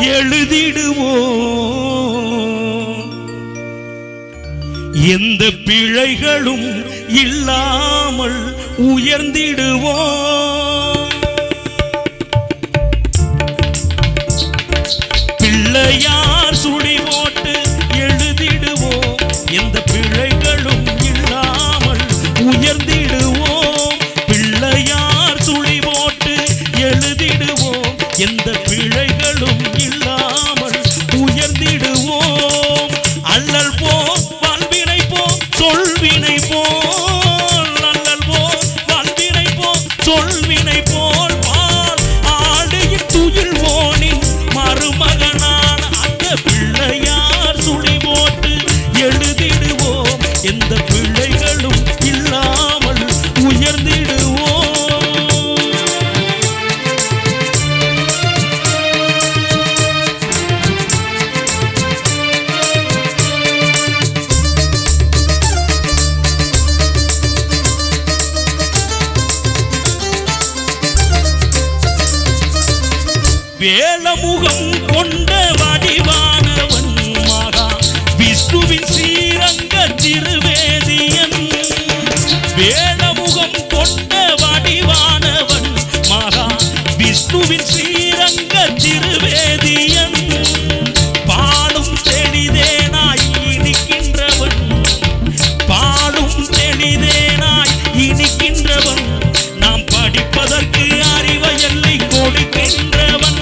எழுதிடுவோம். எந்த பிழைகளும் இல்லாமல் உயர்ந்திடுவோம். பிள்ளையார் சுழி போட்டு எழுதிடுவோம். எந்த பிழைகளும் இல்லாமல் உயர்ந்திடுவோம். பிள்ளையார் சுழி போட்டு எழுதிடுவோம். எந்த பிழைகளும் இல்லாமல் உயர்ந்திடுவோம். அல்லல் போ வாழ்வினை போ சொல்வினை போல். அல்லல் போ வாழ்வினை போ சொல்வினை போல் பால் ஆடையின் துயில்வோனின் மருமகனான அந்த பிள்ளையார் சுழி போட்டு எழுதிடுவோம். எந்த பிள்ளைகளும் இல்லாமல் உயர்ந்திடுவோம். வேலமுகம் கொண்ட வடிவானவன் மகா விஷ்ணுவின் ஸ்ரீரங்க திருவேதியன். வேலமுகம் கொண்ட வடிவானவன் மகா விஷ்ணுவின் ஸ்ரீரங்க திருவேதியன். பாடும் தெளிதேனாய் இனிக்கின்றவன். பாடும் தெளிதேனாய் இனிக்கின்றவன். நாம் படிப்பதற்கு அறிவை எல்லை கொடுக்கின்றவன்.